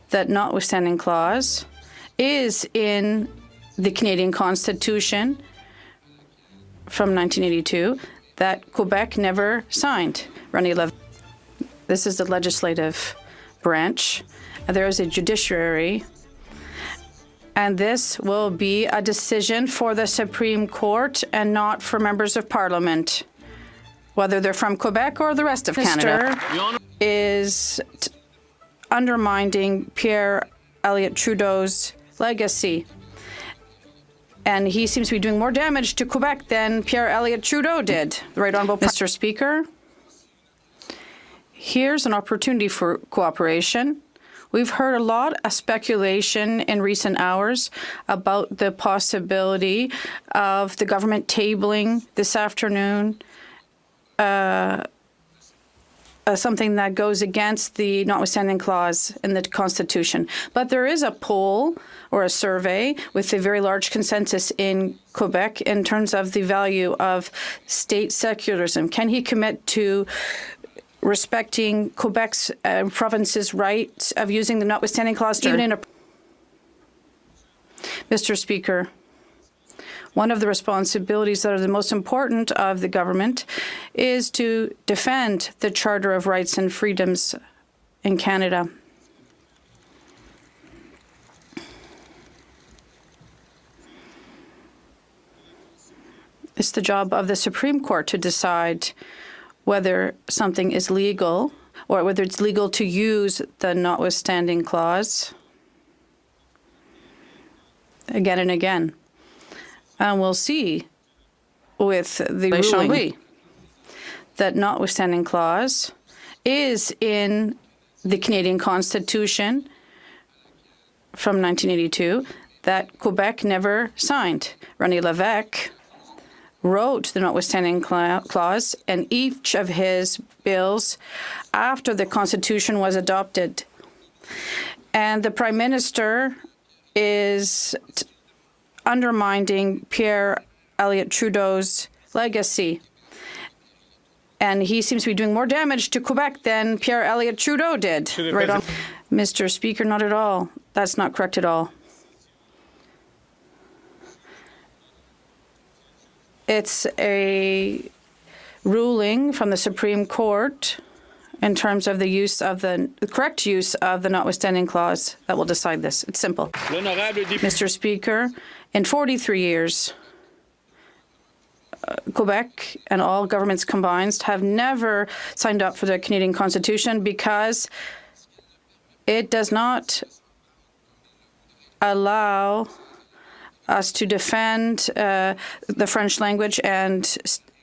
that notwithstanding clause is in the Canadian Constitution from 1982 that Quebec never signed. This is the legislative branch. There is a judiciary, and this will be a decision for the Supreme Court and not for members of Parliament, whether they're from Quebec or the rest of Canada. Is undermining Pierre Elliott Trudeau's legacy. And he seems to be doing more damage to Quebec than Pierre Elliott Trudeau did. Right Honourable Mr. Speaker, here's an opportunity for cooperation. We've heard a lot of speculation in recent hours about the possibility of the government tabling this afternoon something that goes against the notwithstanding clause in the Constitution. But there is a poll or a survey with a very large consensus in Quebec in terms of the value of state secularism. Can he commit to respecting Quebec's province's right of using the notwithstanding clause even in a... Mr. Speaker, one of the responsibilities that are the most important of the government is to defend the Charter of Rights and Freedoms in Canada. It's the job of the Supreme Court to decide whether something is legal or whether it's legal to use the notwithstanding clause again and again. And we'll see with the ruling that notwithstanding clause is in the Canadian Constitution from 1982 that Quebec never signed. René Lévesque wrote the notwithstanding clause in each of his bills after the Constitution was adopted. And the Prime Minister is undermining Pierre Elliott Trudeau's legacy. And he seems to be doing more damage to Quebec than Pierre Elliott Trudeau did. Right on. Mr. Speaker, not at all. That's not correct at all. It's a ruling from the Supreme Court in terms of the use of the correct use of the notwithstanding clause that will decide this. It's simple. Mr. Speaker, in 43 years, Quebec and all governments combined have never signed up for the Canadian Constitution because it does not allow us to defend the French language and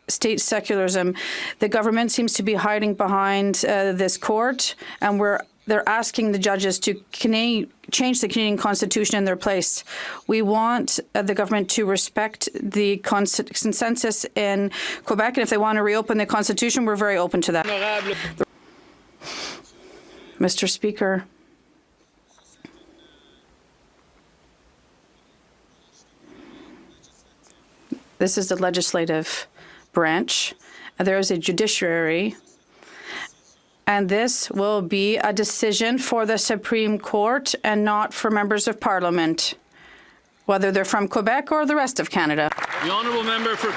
state secularism. The government seems to be hiding behind this court, and they're asking the judges to change the Canadian Constitution in their place. We want the government to respect the consensus in Quebec, and if they want to reopen the Constitution, we're very open to that. Mr. Speaker, this is the legislative branch. There is a judiciary, and this will be a decision for the Supreme Court and not for members of Parliament, whether they're from Quebec or the rest of Canada. The honourable member for